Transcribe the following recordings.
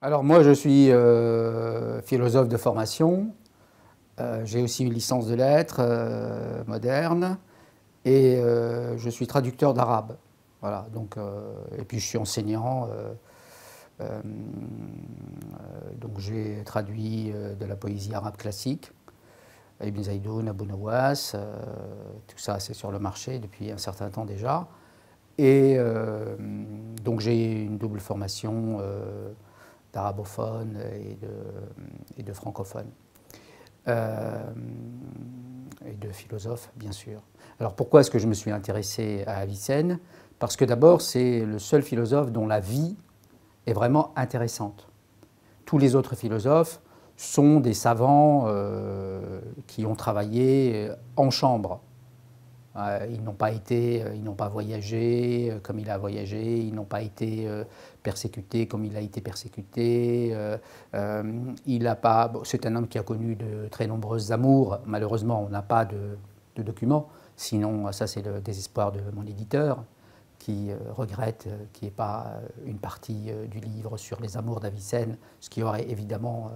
Alors moi, je suis philosophe de formation. J'ai aussi une licence de lettres moderne et je suis traducteur d'arabe. Voilà, donc, et puis je suis enseignant. Euh, donc j'ai traduit de la poésie arabe classique, Ibn Zaïdoun, Abou Nawas, tout ça c'est sur le marché depuis un certain temps déjà. Et donc j'ai une double formation d'arabophone et de francophone. Euh, et de philosophe, bien sûr. Alors pourquoi est-ce que je me suis intéressé à Avicenne? Parce que d'abord, c'est le seul philosophe dont la vie est vraiment intéressante. Tous les autres philosophes sont des savants qui ont travaillé en chambre. Ils n'ont pas ils n'ont pas voyagé comme il a voyagé, ils n'ont pas été persécutés comme il a été persécuté. Il a pas, bon, c'est un homme qui a connu de très nombreuses amours. Malheureusement, on n'a pas de documents. Sinon, ça c'est le désespoir de mon éditeur qui regrette qu'il n'y ait pas une partie du livre sur les amours d'Avicenne, ce qui aurait évidemment,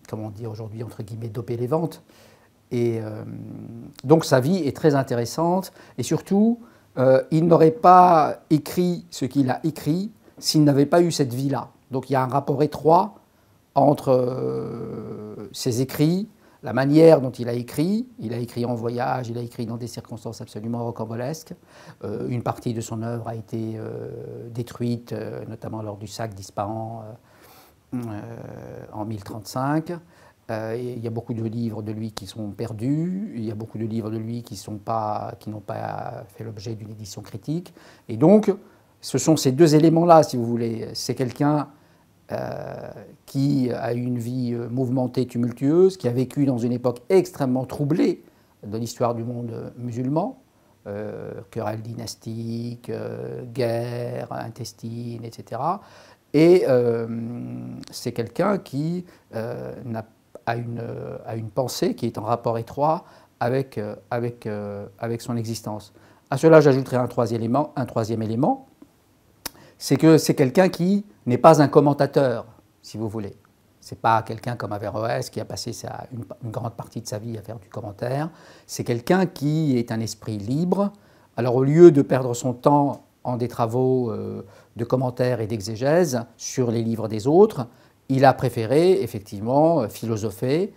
comment dire aujourd'hui, entre guillemets, dopé les ventes. Et donc sa vie est très intéressante et surtout, il n'aurait pas écrit ce qu'il a écrit s'il n'avait pas eu cette vie-là. Donc il y a un rapport étroit entre ses écrits, la manière dont il a écrit en voyage, il a écrit dans des circonstances absolument rocambolesques. Une partie de son œuvre a été détruite, notamment lors du sac d'Ispahan en 1035. Il y a beaucoup de livres de lui qui sont perdus, il y a beaucoup de livres de lui qui n'ont pas fait l'objet d'une édition critique. Et donc, ce sont ces deux éléments-là, si vous voulez. C'est quelqu'un qui a eu une vie mouvementée, tumultueuse, qui a vécu dans une époque extrêmement troublée de l'histoire du monde musulman, querelles dynastiques, guerres intestines, etc. Et c'est quelqu'un qui a une pensée qui est en rapport étroit avec son existence. À cela, j'ajouterai un troisième élément, c'est que c'est quelqu'un qui n'est pas un commentateur, si vous voulez. Ce n'est pas quelqu'un comme Averroès qui a passé une grande partie de sa vie à faire du commentaire. C'est quelqu'un qui est un esprit libre. Alors au lieu de perdre son temps en des travaux de commentaires et d'exégèse sur les livres des autres, il a préféré effectivement philosopher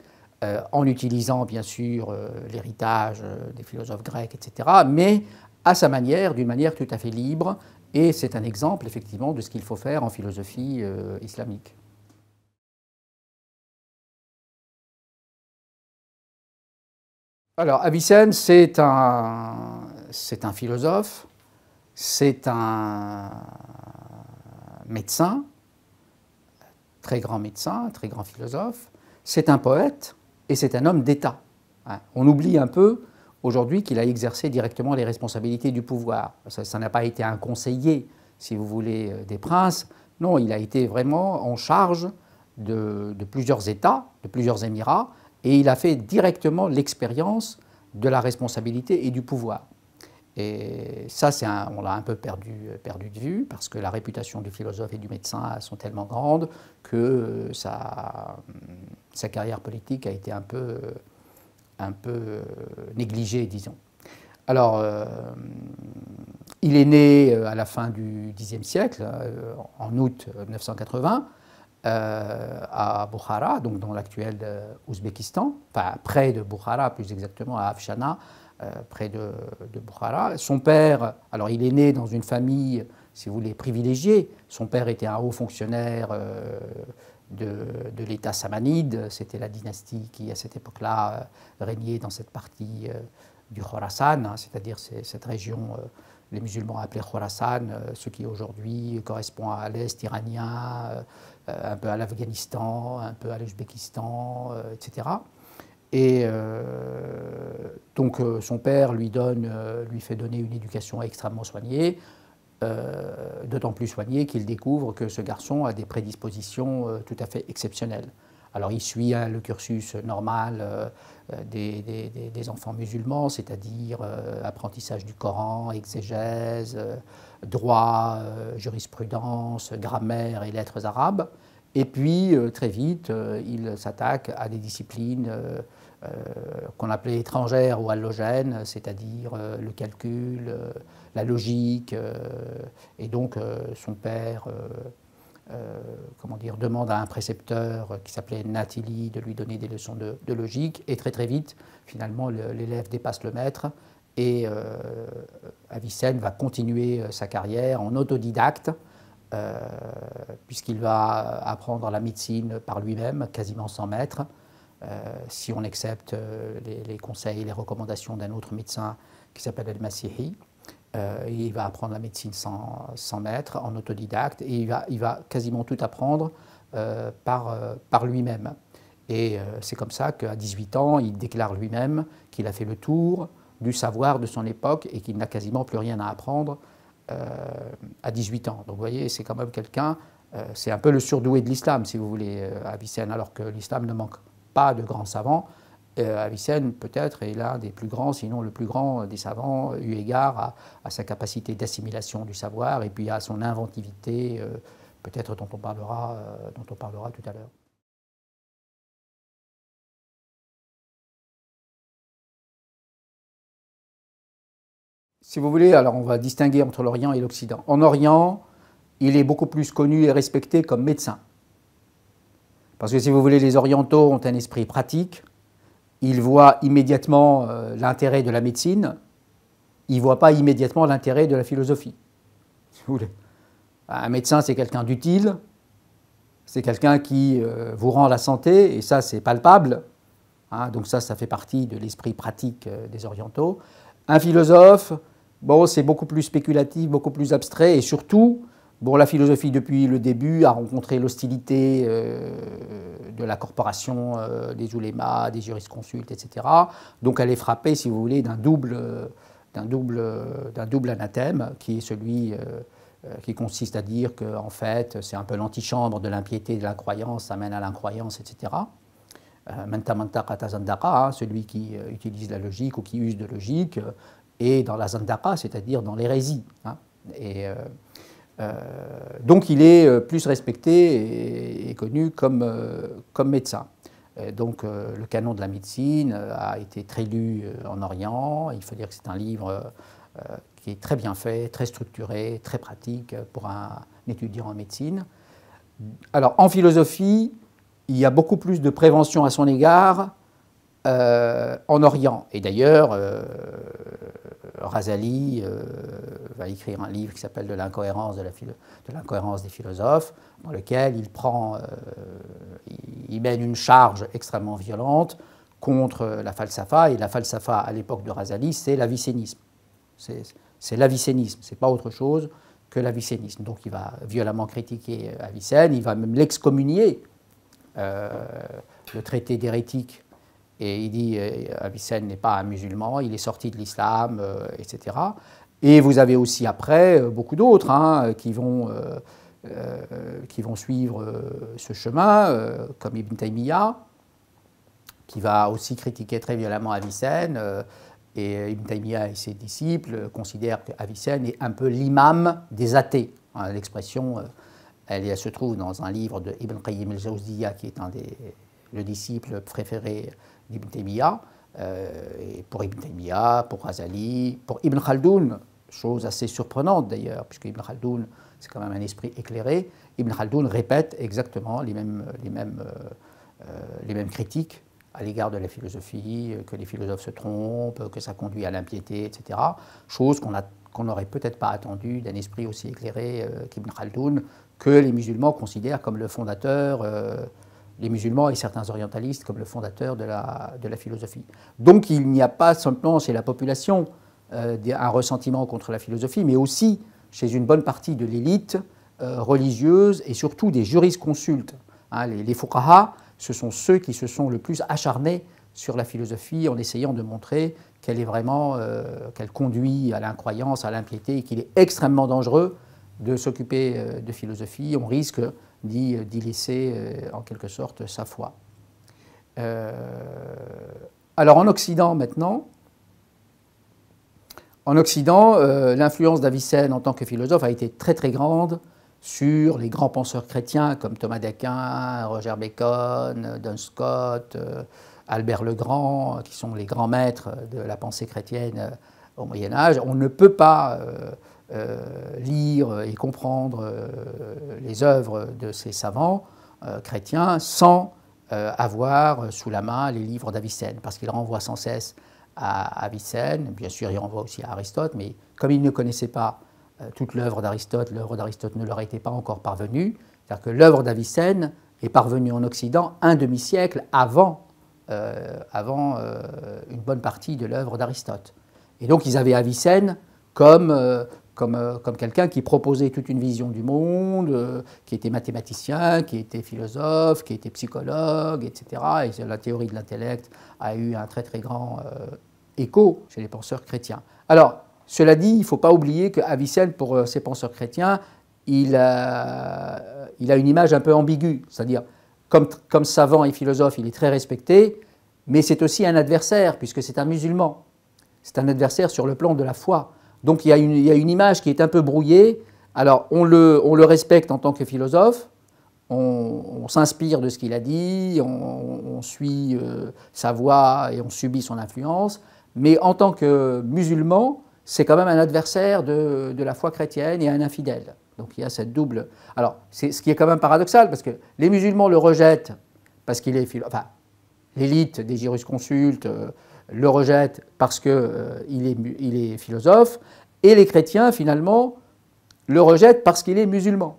en utilisant bien sûr l'héritage des philosophes grecs, etc., mais à sa manière, d'une manière tout à fait libre, et c'est un exemple effectivement de ce qu'il faut faire en philosophie islamique. Alors Avicenne, c'est un philosophe, c'est un médecin, très grand médecin, très grand philosophe, c'est un poète et c'est un homme d'État. On oublie un peu aujourd'hui qu'il a exercé directement les responsabilités du pouvoir. Ça n'a pas été un conseiller, si vous voulez, des princes. Non, il a été vraiment en charge de plusieurs États, de plusieurs émirats, et il a fait directement l'expérience de la responsabilité et du pouvoir. Et ça, on l'a un peu perdu de vue, parce que la réputation du philosophe et du médecin sont tellement grandes que sa carrière politique a été un peu négligée, disons. Alors, il est né à la fin du Xe siècle, en août 980, à Bukhara, donc dans l'actuel Ouzbékistan, enfin près de Bukhara, plus exactement à Afshana, près de Bukhara. Son père, alors il est né dans une famille, si vous voulez, privilégiée. Son père était un haut fonctionnaire de l'État samanide. C'était la dynastie qui, à cette époque-là, régnait dans cette partie du Khorasan, hein, c'est-à-dire cette région, les musulmans appelaient Khorasan, ce qui aujourd'hui correspond à l'Est iranien, un peu à l'Afghanistan, un peu à l'Ouzbékistan, etc. Et donc son père lui fait donner une éducation extrêmement soignée, d'autant plus soignée qu'il découvre que ce garçon a des prédispositions tout à fait exceptionnelles. Alors il suit le cursus normal des enfants musulmans, c'est-à-dire apprentissage du Coran, exégèse, droit, jurisprudence, grammaire et lettres arabes. Et puis très vite, il s'attaque à des disciplines qu'on appelait étrangères ou allogènes, c'est-à-dire le calcul, la logique. Et donc son père comment dire, demande à un précepteur qui s'appelait Natili de lui donner des leçons de logique. Et très très vite, finalement, l'élève dépasse le maître. Et Avicenne va continuer sa carrière en autodidacte, puisqu'il va apprendre la médecine par lui-même, quasiment sans maître, si on accepte les conseils et les recommandations d'un autre médecin qui s'appelle El-Masihi. Il va apprendre la médecine sans maître, en autodidacte, et il va quasiment tout apprendre par lui-même. Et c'est comme ça qu'à 18 ans, il déclare lui-même qu'il a fait le tour du savoir de son époque et qu'il n'a quasiment plus rien à apprendre à 18 ans. Donc vous voyez, c'est quand même quelqu'un, c'est un peu le surdoué de l'islam, si vous voulez, Avicenne, alors que l'islam ne manque pas de grands savants. Avicenne, peut-être, est l'un des plus grands, sinon le plus grand des savants, eu égard à sa capacité d'assimilation du savoir et puis à son inventivité, peut-être dont on parlera tout à l'heure. Si vous voulez, alors on va distinguer entre l'Orient et l'Occident. En Orient, il est beaucoup plus connu et respecté comme médecin. Parce que si vous voulez, les Orientaux ont un esprit pratique. Ils voient immédiatement l'intérêt de la médecine, ils ne voient pas immédiatement l'intérêt de la philosophie. Si vous voulez. Un médecin, c'est quelqu'un d'utile, c'est quelqu'un qui vous rend la santé, et ça, c'est palpable. Hein, donc ça fait partie de l'esprit pratique des Orientaux. Un philosophe, bon, c'est beaucoup plus spéculatif, beaucoup plus abstrait, et surtout, bon, la philosophie, depuis le début, a rencontré l'hostilité de la corporation des oulémas, des jurisconsultes, etc. Donc elle est frappée, si vous voulez, d'un double anathème, qui est celui qui consiste à dire qu'en fait, c'est un peu l'antichambre de l'impiété, de l'incroyance, ça mène à l'incroyance, etc. Manta manta kata zandaka, celui qui utilise la logique ou qui use de logique, est dans la zandaka, c'est-à-dire dans l'hérésie. Hein. Et donc il est plus respecté et connu comme médecin. Donc le canon de la médecine a été très lu en Orient. Il faut dire que c'est un livre qui est très bien fait, très structuré, très pratique pour un étudiant en médecine. Alors en philosophie, il y a beaucoup plus de prévention à son égard en Orient. Et d'ailleurs, Razali va écrire un livre qui s'appelle De l'incohérence des philosophes, dans lequel il mène une charge extrêmement violente contre la falsafa. Et la falsafa, à l'époque de Razali, c'est l'avicénisme. C'est l'avicénisme, c'est pas autre chose que l'avicénisme. Donc il va violemment critiquer Avicenne, il va même l'excommunier, le traité d'hérétique. Et il dit Avicenne n'est pas un musulman, il est sorti de l'islam, etc. Et vous avez aussi après beaucoup d'autres hein, qui vont suivre ce chemin, comme Ibn Taymiyyah, qui va aussi critiquer très violemment Avicenne. Et Ibn Taymiyyah et ses disciples considèrent qu'Avicenne est un peu l'imam des athées. Hein, l'expression, elle se trouve dans un livre de Ibn Qayyim al-Jawziyya, qui est le disciple préféré d'Ibn Taymiyyah. Et pour Ibn Taymiyyah, pour Razali, pour Ibn Khaldoun, chose assez surprenante d'ailleurs, puisque Ibn Khaldoun, c'est quand même un esprit éclairé. Ibn Khaldoun répète exactement les mêmes critiques à l'égard de la philosophie, que les philosophes se trompent, que ça conduit à l'impiété, etc. Chose qu'on n'aurait peut-être pas attendue d'un esprit aussi éclairé qu'Ibn Khaldoun, que les musulmans considèrent comme le fondateur, les musulmans et certains orientalistes comme le fondateur de la philosophie. Donc il n'y a pas simplement chez la population un ressentiment contre la philosophie, mais aussi chez une bonne partie de l'élite religieuse et surtout des jurisconsultes. Hein, les fuqaha, ce sont ceux qui se sont le plus acharnés sur la philosophie en essayant de montrer qu'elle est vraiment, qu'elle conduit à l'incroyance, à l'impiété, et qu'il est extrêmement dangereux de s'occuper de philosophie. On risque d'y laisser en quelque sorte sa foi. Alors en Occident maintenant, l'influence d'Avicenne en tant que philosophe a été très très grande sur les grands penseurs chrétiens comme Thomas d'Aquin, Roger Bacon, Duns Scott, Albert le Grand, qui sont les grands maîtres de la pensée chrétienne au Moyen-Âge. On ne peut pas lire et comprendre les œuvres de ces savants chrétiens sans avoir sous la main les livres d'Avicenne, parce qu'il renvoie sans cesse à Avicenne. Bien sûr, il renvoie aussi à Aristote, mais comme il ne connaissait pas toute l'œuvre d'Aristote ne leur était pas encore parvenue. C'est-à-dire que l'œuvre d'Avicenne est parvenue en Occident un demi-siècle avant une bonne partie de l'œuvre d'Aristote. Et donc ils avaient Avicenne comme quelqu'un qui proposait toute une vision du monde, qui était mathématicien, qui était philosophe, qui était psychologue, etc. Et la théorie de l'intellect a eu un très très grand écho chez les penseurs chrétiens. Alors, cela dit, il ne faut pas oublier qu'Avicenne, pour ces penseurs chrétiens, il a une image un peu ambiguë, c'est-à-dire, comme savant et philosophe, il est très respecté, mais c'est aussi un adversaire, puisque c'est un musulman. C'est un adversaire sur le plan de la foi. Donc il y a une image qui est un peu brouillée. Alors on le respecte en tant que philosophe, on s'inspire de ce qu'il a dit, on suit sa voie et on subit son influence, mais en tant que musulman, c'est quand même un adversaire de la foi chrétienne et un infidèle. Donc il y a cette double... Alors, c'est ce qui est quand même paradoxal, parce que les musulmans le rejettent parce qu'il est philosophe. Enfin, l'élite des jurisconsultes le rejette parce qu'il est philosophe, et les chrétiens, finalement, le rejettent parce qu'il est musulman.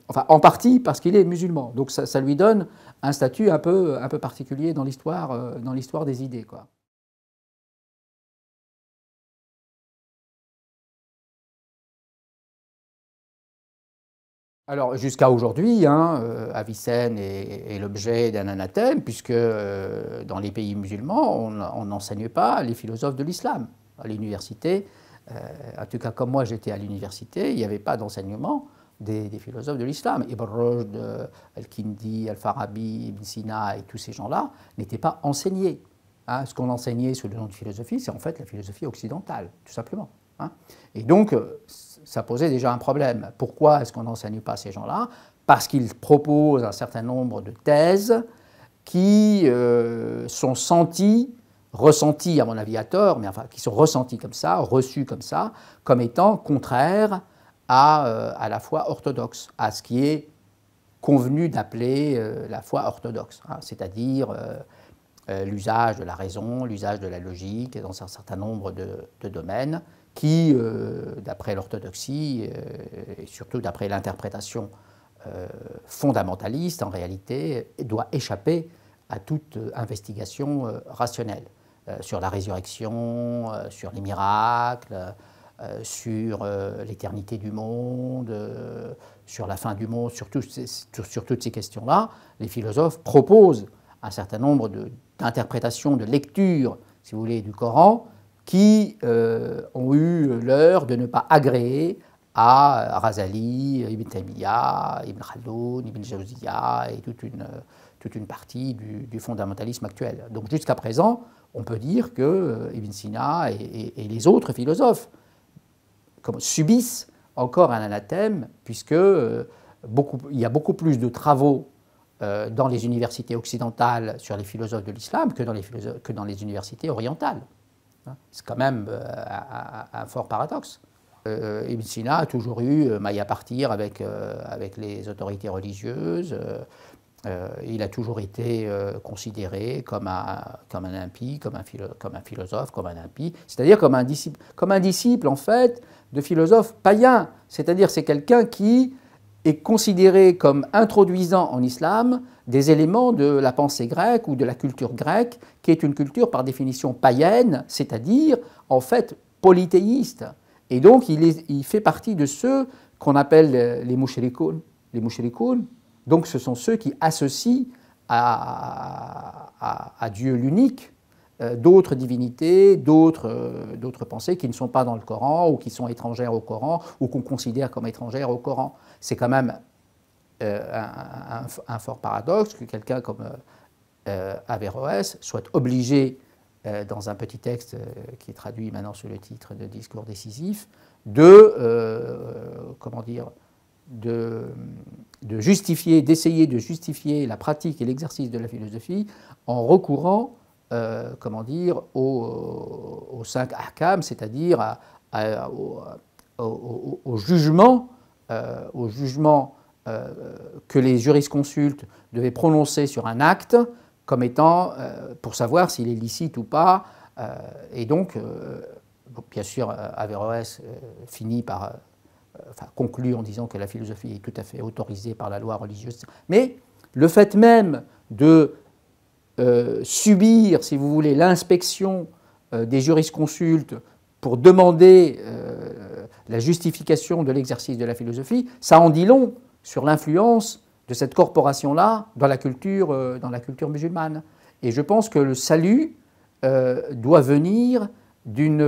Enfin, en partie parce qu'il est musulman. Donc ça lui donne un statut un peu particulier dans l'histoire des idées, quoi. Alors jusqu'à aujourd'hui, Avicenne est l'objet d'un anathème, puisque dans les pays musulmans, on n'enseigne pas les philosophes de l'islam. À l'université, en tout cas comme moi j'étais à l'université, il n'y avait pas d'enseignement des philosophes de l'islam. Ibn Rushd, Al-Kindi, Al-Farabi, Ibn Sina et tous ces gens-là n'étaient pas enseignés. Ce qu'on enseignait sous le nom de philosophie, c'est en fait la philosophie occidentale, tout simplement. Et donc, ça posait déjà un problème. Pourquoi est-ce qu'on n'enseigne pas ces gens-là? Parce qu'ils proposent un certain nombre de thèses qui sont ressenties à mon avis à tort, mais enfin qui sont ressenties comme ça, reçues comme ça, comme étant contraires à la foi orthodoxe, à ce qui est convenu d'appeler la foi orthodoxe, c'est-à-dire l'usage de la raison, l'usage de la logique dans un certain nombre de domaines qui, d'après l'orthodoxie, et surtout d'après l'interprétation fondamentaliste, en réalité, doit échapper à toute investigation rationnelle sur la résurrection, sur les miracles, sur l'éternité du monde, sur la fin du monde, sur toutes ces questions-là. Les philosophes proposent un certain nombre d'interprétations, de lectures, si vous voulez, du Coran, qui ont eu l'heure de ne pas agréer à Razali, Ibn Taymiyyah, Ibn Khaldoun, Ibn Jawziyya et toute une partie du fondamentalisme actuel. Donc jusqu'à présent, on peut dire que Ibn Sina et les autres philosophes subissent encore un anathème, puisque il y a beaucoup plus de travaux dans les universités occidentales sur les philosophes de l'islam que dans les universités orientales. C'est quand même un fort paradoxe. Ibn Sina a toujours eu maille à partir avec les autorités religieuses. Il a toujours été considéré comme un impie, comme un philosophe, comme un impie, c'est-à-dire comme un disciple en fait de philosophe païen. C'est-à-dire c'est quelqu'un qui est considéré comme introduisant en islam des éléments de la pensée grecque ou de la culture grecque, qui est une culture par définition païenne, c'est-à-dire en fait polythéiste. Et donc il fait partie de ceux qu'on appelle les mushrikoun. Les mushrikoun, donc ce sont ceux qui associent à Dieu l'unique d'autres divinités, d'autres pensées qui ne sont pas dans le Coran ou qui sont étrangères au Coran ou qu'on considère comme étrangères au Coran. C'est quand même un fort paradoxe que quelqu'un comme Averroès soit obligé, dans un petit texte qui est traduit maintenant sous le titre de Discours décisif, comment dire, d'essayer de justifier la pratique et l'exercice de la philosophie en recourant, comment dire, aux 5 ahkam, c'est-à-dire au jugement, que les jurisconsultes devaient prononcer sur un acte comme étant, pour savoir s'il est licite ou pas. Et donc, bien sûr, Averroès finit par conclut en disant que la philosophie est tout à fait autorisée par la loi religieuse. Mais le fait même de subir, si vous voulez, l'inspection des jurisconsultes pour demander la justification de l'exercice de la philosophie, ça en dit long sur l'influence de cette corporation-là dans la culture musulmane. Et je pense que le salut doit venir d'une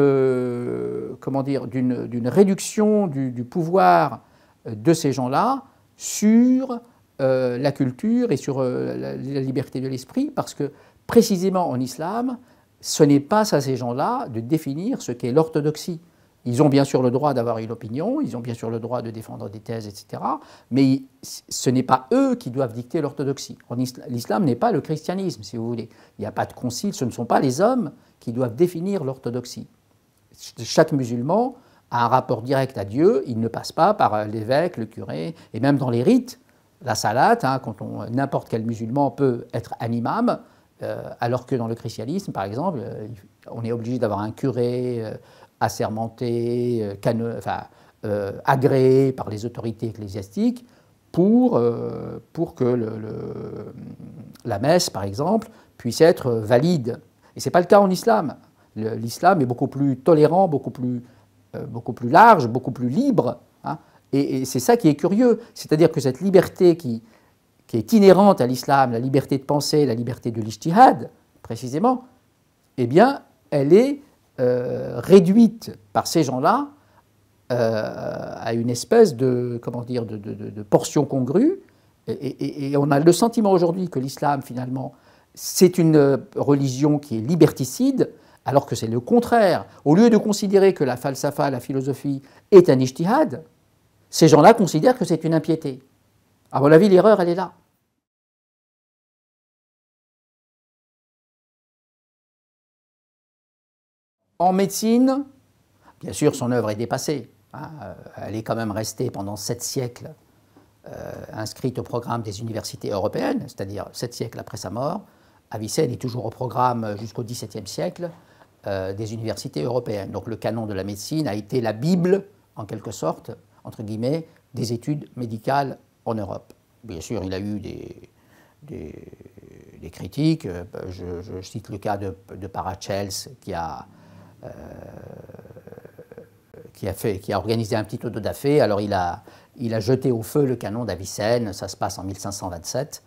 réduction du pouvoir de ces gens-là sur la culture et sur la liberté de l'esprit, parce que précisément en islam, ce n'est pas à ces gens-là de définir ce qu'est l'orthodoxie. Ils ont bien sûr le droit d'avoir une opinion, ils ont bien sûr le droit de défendre des thèses, etc. Mais ce n'est pas eux qui doivent dicter l'orthodoxie. L'islam n'est pas le christianisme, si vous voulez. Il n'y a pas de concile, ce ne sont pas les hommes qui doivent définir l'orthodoxie. Chaque musulman a un rapport direct à Dieu, il ne passe pas par l'évêque, le curé, et même dans les rites, la salat, quand n'importe quel musulman peut être un imam, alors que dans le christianisme, par exemple, on est obligé d'avoir un curé assermenté, agréé par les autorités ecclésiastiques pour que la messe, par exemple, puisse être valide. Et ce n'est pas le cas en islam. L'islam est beaucoup plus tolérant, beaucoup plus large, beaucoup plus libre. Et c'est ça qui est curieux. C'est-à-dire que cette liberté qui est inhérente à l'islam, la liberté de penser, la liberté de l'ijtihad, précisément, eh bien, elle est réduite par ces gens-là à une espèce de portion congrue. Et on a le sentiment aujourd'hui que l'islam, finalement, c'est une religion qui est liberticide, alors que c'est le contraire. Au lieu de considérer que la falsafa, la philosophie, est un ijtihad, ces gens-là considèrent que c'est une impiété. À mon avis, l'erreur, elle est là. En médecine, bien sûr, son œuvre est dépassée. Elle est quand même restée pendant 7 siècles inscrite au programme des universités européennes, c'est-à-dire 7 siècles après sa mort. Avicenne est toujours au programme jusqu'au XVIIe siècle des universités européennes. Donc le canon de la médecine a été la Bible, en quelque sorte, entre guillemets, des études médicales en Europe. Bien sûr, il a eu des critiques. Je cite le cas de Paracels qui a organisé un petit auto-da-fé. Alors il a jeté au feu le canon d'Avicenne, ça se passe en 1527,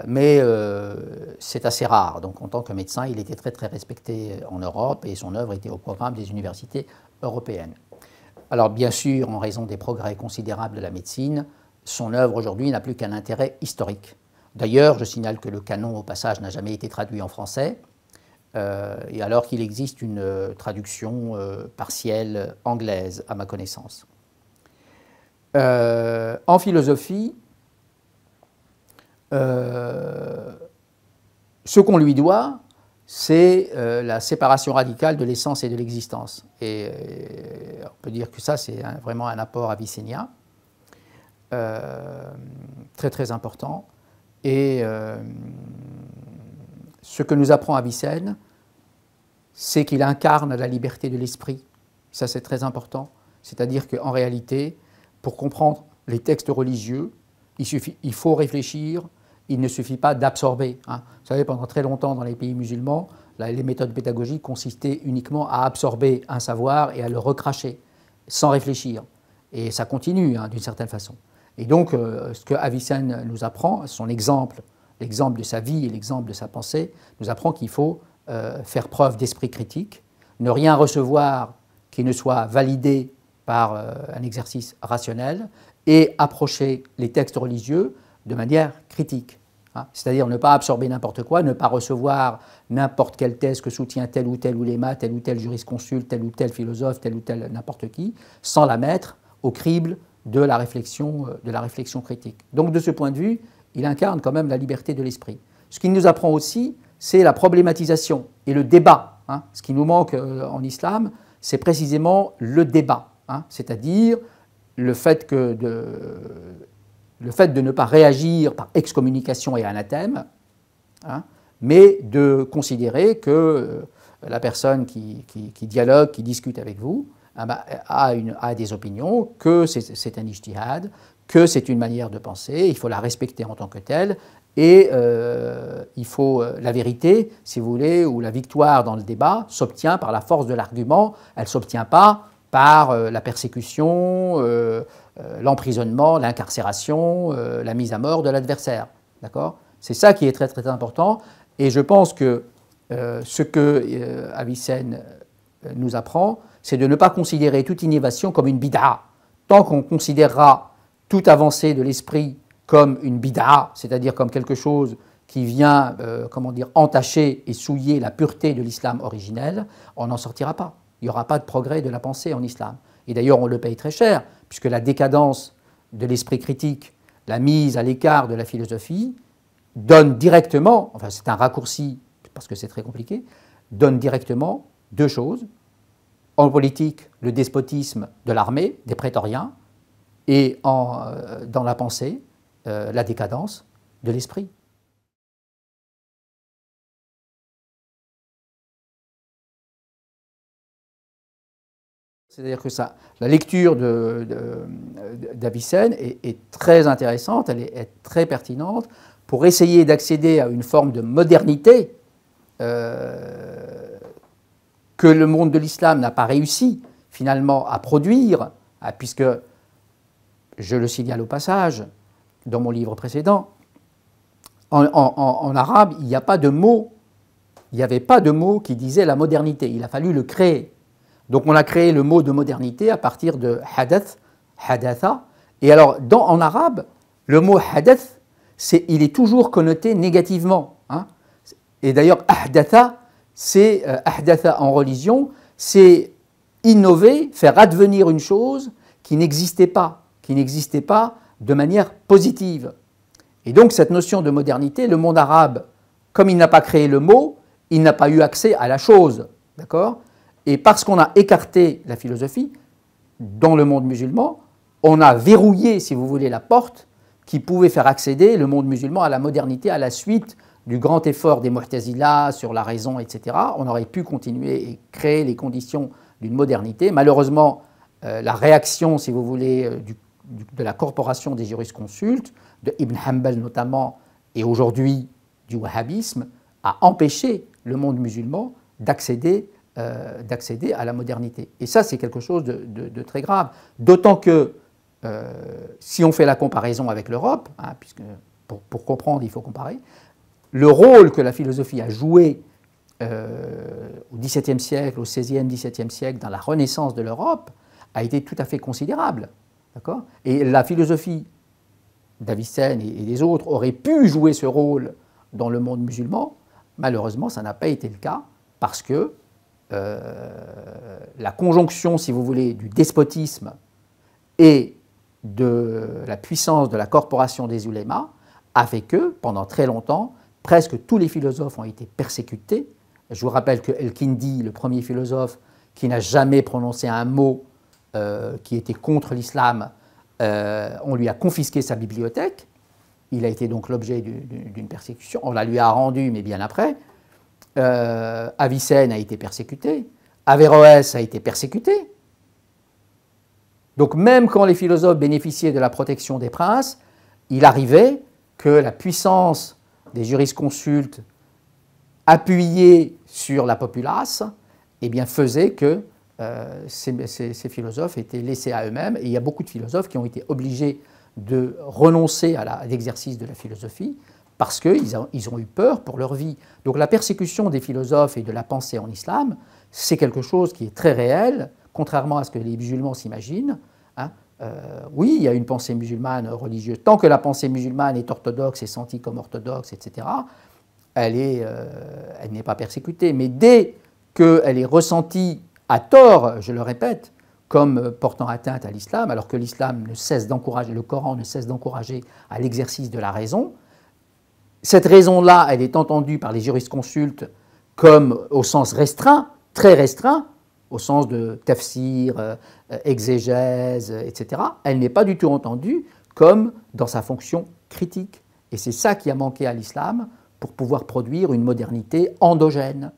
mais c'est assez rare. Donc en tant que médecin, il était très très respecté en Europe et son œuvre était au programme des universités européennes. Alors bien sûr, en raison des progrès considérables de la médecine, son œuvre aujourd'hui n'a plus qu'un intérêt historique. D'ailleurs, je signale que le canon, au passage, n'a jamais été traduit en français, et alors qu'il existe une traduction partielle anglaise, à ma connaissance. En philosophie, ce qu'on lui doit, c'est la séparation radicale de l'essence et de l'existence. Et on peut dire que ça, c'est vraiment un apport avicénien, très très important. Et ce que nous apprend Avicenne, c'est qu'il incarne la liberté de l'esprit. Ça, c'est très important. C'est-à-dire qu'en réalité, pour comprendre les textes religieux, il faut réfléchir, il ne suffit pas d'absorber. Vous savez, pendant très longtemps dans les pays musulmans, les méthodes pédagogiques consistaient uniquement à absorber un savoir et à le recracher, sans réfléchir. Et ça continue, d'une certaine façon. Et donc, ce que Avicenne nous apprend, son exemple, l'exemple de sa vie et l'exemple de sa pensée, nous apprend qu'il faut faire preuve d'esprit critique, ne rien recevoir qui ne soit validé par un exercice rationnel et approcher les textes religieux de manière critique. Hein, c'est-à-dire ne pas absorber n'importe quoi, ne pas recevoir n'importe quelle thèse que soutient tel ou tel ouléma, tel ou tel jurisconsulte, tel ou tel philosophe, tel ou tel n'importe qui, sans la mettre au crible de la réflexion critique. Donc de ce point de vue, il incarne quand même la liberté de l'esprit. Ce qu'il nous apprend aussi, c'est la problématisation et le débat. Hein. Ce qui nous manque en islam, c'est précisément le débat, hein, c'est-à-dire le fait de ne pas réagir par excommunication et anathème, hein, mais de considérer que la personne qui dialogue, qui discute avec vous, a des opinions, que c'est un ijtihad, que c'est une manière de penser, il faut la respecter en tant que telle, et il faut la vérité, si vous voulez, ou la victoire dans le débat s'obtient par la force de l'argument, elle ne s'obtient pas par la persécution, l'emprisonnement, l'incarcération, la mise à mort de l'adversaire. D'accord ? C'est ça qui est très très important, et je pense que ce que Avicenne nous apprend, c'est de ne pas considérer toute innovation comme une bid'a. Tant qu'on considérera toute avancée de l'esprit comme une bid'a, c'est-à-dire comme quelque chose qui vient entacher et souiller la pureté de l'islam originel, on n'en sortira pas. Il n'y aura pas de progrès de la pensée en islam. Et d'ailleurs, on le paye très cher, puisque la décadence de l'esprit critique, la mise à l'écart de la philosophie, donne directement, enfin c'est un raccourci parce que c'est très compliqué, donne directement deux choses. En politique, le despotisme de l'armée, des prétoriens, et dans la pensée, la décadence de l'esprit. C'est-à-dire que la lecture d'Avicenne est très intéressante, elle est très pertinente pour essayer d'accéder à une forme de modernité que le monde de l'islam n'a pas réussi finalement à produire, puisque, je le signale au passage, dans mon livre précédent, en arabe, il n'y a pas de mot, il n'y avait pas de mot qui disait la modernité, il a fallu le créer. Donc on a créé le mot de modernité à partir de hadath, hadatha, et alors en arabe, le mot hadath, il est toujours connoté négativement. Hein. Et d'ailleurs, ahdatha, c'est ahdatha en religion, c'est innover, faire advenir une chose qui n'existait pas de manière positive. Et donc cette notion de modernité, le monde arabe, comme il n'a pas créé le mot, il n'a pas eu accès à la chose, d'accord ? Et parce qu'on a écarté la philosophie, dans le monde musulman, on a verrouillé, si vous voulez, la porte qui pouvait faire accéder le monde musulman à la modernité à la suite du grand effort des Mu'tazila sur la raison, etc. On aurait pu continuer et créer les conditions d'une modernité. Malheureusement, la réaction, si vous voulez, de la corporation des jurisconsultes, de Ibn Hanbal notamment, et aujourd'hui du wahhabisme, a empêché le monde musulman d'accéder à la modernité. Et ça, c'est quelque chose de très grave. D'autant que, si on fait la comparaison avec l'Europe, hein, puisque pour comprendre, il faut comparer, le rôle que la philosophie a joué au XVIIe siècle, au XVIe, XVIIe siècle, dans la renaissance de l'Europe, a été tout à fait considérable. D'accord ? Et la philosophie d'Avicenne et des autres aurait pu jouer ce rôle dans le monde musulman. Malheureusement, ça n'a pas été le cas, parce que la conjonction, si vous voulez, du despotisme et de la puissance de la corporation des ulémas a fait que, pendant très longtemps, presque tous les philosophes ont été persécutés. Je vous rappelle que El-Kindi, le premier philosophe qui n'a jamais prononcé un mot qui était contre l'islam, on lui a confisqué sa bibliothèque. Il a été donc l'objet d'une persécution. On la lui a rendue, mais bien après. Avicenne a été persécuté. Averroès a été persécuté. Donc même quand les philosophes bénéficiaient de la protection des princes, il arrivait que la puissance des jurisconsultes appuyée sur la populace faisait que ces philosophes étaient laissés à eux-mêmes. Et il y a beaucoup de philosophes qui ont été obligés de renoncer à l'exercice de la philosophie parce qu'ils ont eu peur pour leur vie. Donc la persécution des philosophes et de la pensée en islam, c'est quelque chose qui est très réel, contrairement à ce que les musulmans s'imaginent, hein, oui, il y a une pensée musulmane religieuse. Tant que la pensée musulmane est orthodoxe et sentie comme orthodoxe, etc., elle n'est pas persécutée. Mais dès qu'elle est ressentie à tort, je le répète, comme portant atteinte à l'islam, alors que l'islam ne cesse d'encourager, le Coran ne cesse d'encourager à l'exercice de la raison, cette raison-là, elle est entendue par les jurisconsultes comme au sens restreint, très restreint, au sens de tafsir, exégèse, etc. Elle n'est pas du tout entendue comme dans sa fonction critique. Et c'est ça qui a manqué à l'islam pour pouvoir produire une modernité endogène.